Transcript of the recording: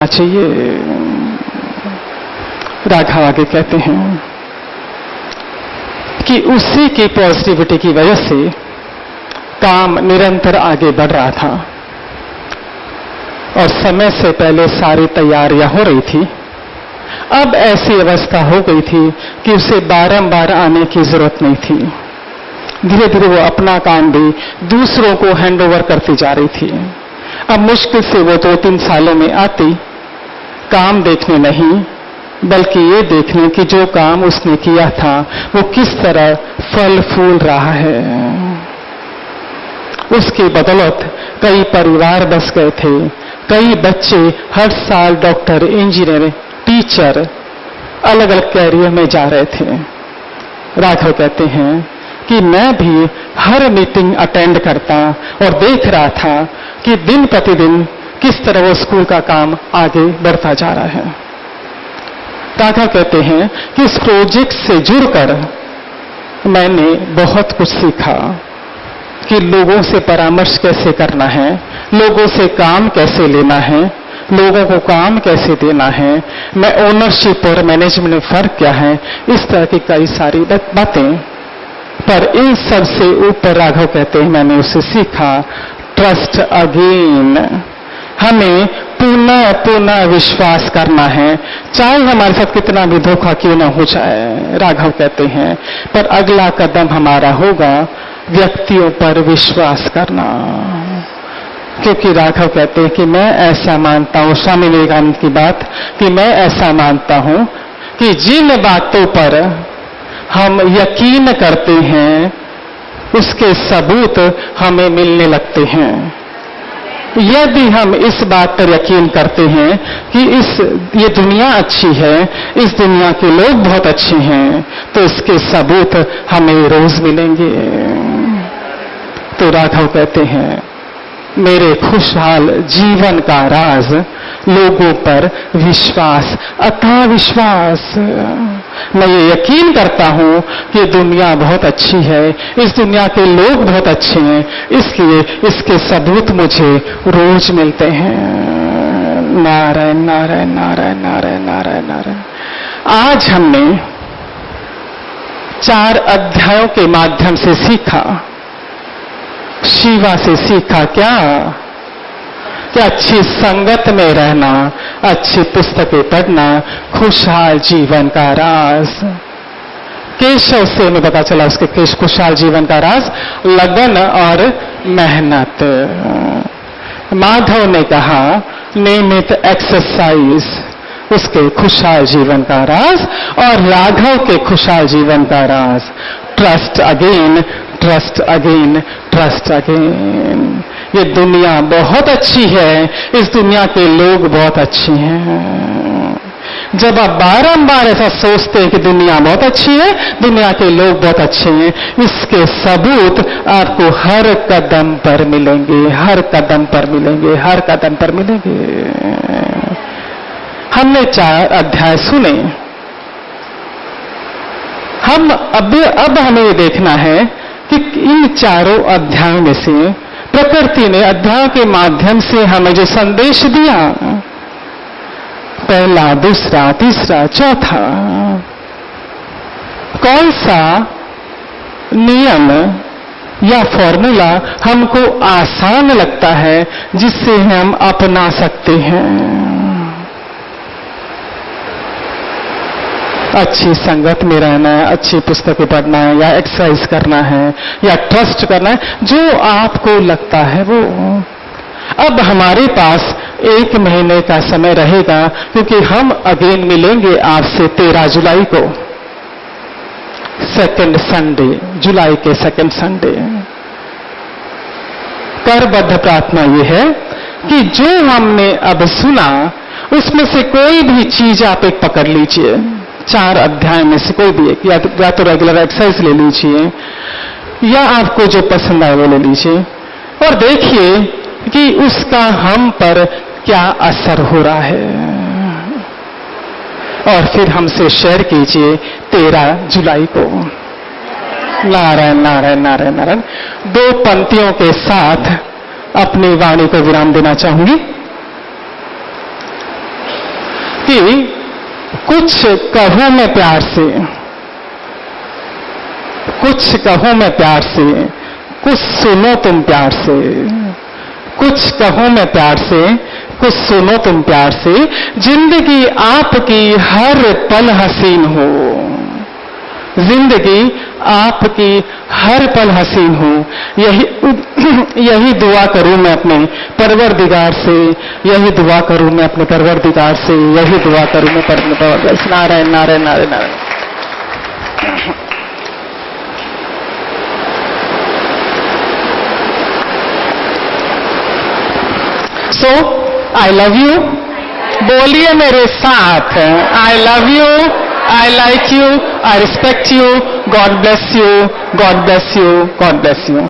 चाहिए। राघव आगे कहते हैं कि उसी की पॉजिटिविटी की वजह से काम निरंतर आगे बढ़ रहा था और समय से पहले सारी तैयारियां हो रही थी। अब ऐसी अवस्था हो गई थी कि उसे बारंबार आने की जरूरत नहीं थी। धीरे धीरे वो अपना काम भी दूसरों को हैंडओवर करती जा रही थी। अब मुश्किल से वो 2-3 सालों में आती, काम देखने नहीं बल्कि ये देखने कि जो काम उसने किया था वो किस तरह फल फूल रहा है। उसकी बदौलत कई परिवार बस गए थे, कई बच्चे हर साल डॉक्टर, इंजीनियर, टीचर अलग अलग कैरियर में जा रहे थे। राघव कहते हैं कि मैं भी हर मीटिंग अटेंड करता और देख रहा था कि दिन प्रतिदिन किस तरह वो स्कूल का काम आगे बढ़ता जा रहा है। राघव कहते हैं कि इस प्रोजेक्ट से जुड़कर मैंने बहुत कुछ सीखा कि लोगों से परामर्श कैसे करना है, लोगों से काम कैसे लेना है, लोगों को काम कैसे देना है, मैं ओनरशिप और मैनेजमेंट में फर्क क्या है, इस तरह की कई सारी बातें। पर इन सब से ऊपर राघव कहते हैं मैंने उसे सीखा ट्रस्ट अगेन। हमें पुनः पुनः विश्वास करना है, चाहे हमारे साथ कितना भी धोखा क्यों ना हो जाए। राघव कहते हैं पर अगला कदम हमारा होगा व्यक्तियों पर विश्वास करना। क्योंकि राघव कहते हैं कि मैं ऐसा मानता हूं, स्वामी विवेकानंद की बात, कि मैं ऐसा मानता हूं कि जिन बातों पर हम यकीन करते हैं उसके सबूत हमें मिलने लगते हैं। यदि हम इस बात पर यकीन करते हैं कि ये दुनिया अच्छी है, इस दुनिया के लोग बहुत अच्छे हैं, तो इसके सबूत हमें रोज मिलेंगे। तो राघव कहते हैं मेरे खुशहाल जीवन का राज लोगों पर विश्वास, अथाह विश्वास। मैं ये यकीन करता हूं कि दुनिया बहुत अच्छी है, इस दुनिया के लोग बहुत अच्छे हैं, इसलिए इसके सबूत मुझे रोज मिलते हैं। नारायण नारायण नारायण नारायण नारायण नारायण। आज हमने 4 अध्यायों के माध्यम से सीखा, शिवा से सीखा क्या कि अच्छी संगत में रहना, अच्छी पुस्तकें पढ़ना खुशहाल जीवन का राज। केशव से हमें पता चला उसके खुशहाल जीवन का राज लगन और मेहनत। माधव ने कहा नियमित एक्सरसाइज उसके खुशहाल जीवन का राज, और राघव के खुशहाल जीवन का राज trust again, trust again, trust again. ये दुनिया बहुत अच्छी है, इस दुनिया के लोग बहुत अच्छे हैं। जब आप बारंबार ऐसा सोचते हैं कि दुनिया बहुत अच्छी है, दुनिया के लोग बहुत अच्छे हैं, इसके सबूत आपको हर कदम पर मिलेंगे, हर कदम पर मिलेंगे, हर कदम पर मिलेंगे। हमने 4 अध्याय सुने। अब हमें ये देखना है कि इन 4 अध्यायों में से प्रकृति ने अध्यायों के माध्यम से हमें जो संदेश दिया, पहला, दूसरा, तीसरा, चौथा, कौन सा नियम या फॉर्मूला हमको आसान लगता है जिससे हम अपना सकते हैं। अच्छी संगत में रहना है, अच्छी पुस्तकें पढ़ना है, या एक्सरसाइज करना है, या ट्रस्ट करना है, जो आपको लगता है वो। अब हमारे पास 1 महीने का समय रहेगा, क्योंकि हम अगेन मिलेंगे आपसे 13 जुलाई को, सेकंड संडे, जुलाई के सेकंड संडे। करबद्ध प्रार्थना यह है कि जो हमने अब सुना उसमें से कोई भी चीज आप एक पकड़ लीजिए, 4 अध्याय में से कोई भी एक, या तो रेगुलर एक्सरसाइज ले लीजिए, या आपको जो पसंद आए वो ले लीजिए, और देखिए कि उसका हम पर क्या असर हो रहा है, और फिर हमसे शेयर कीजिए 13 जुलाई को। नारायण नारायण नारायण नारायण। 2 पंक्तियों के साथ अपनी वाणी को विराम देना चाहूंगी। कि कुछ कहूं मैं प्यार से, कुछ कहूं मैं प्यार से, कुछ सुनो तुम प्यार से, कुछ कहूं मैं प्यार से, कुछ सुनो तुम प्यार से, जिंदगी आपकी हर पल हसीन हो, जिंदगी आपकी हर पल हसीन हो। यही दुआ करूं मैं अपने परवरदिगार से, यही दुआ करूं मैं अपने परवरदिगार से, यही दुआ करूं मैं अपने परवरदिगार से। नारायण नारायण नारायण नारायण। सो आई लव यू, बोलिए मेरे साथ, I love you, I like you, I respect you, God bless you, God bless you, God bless you.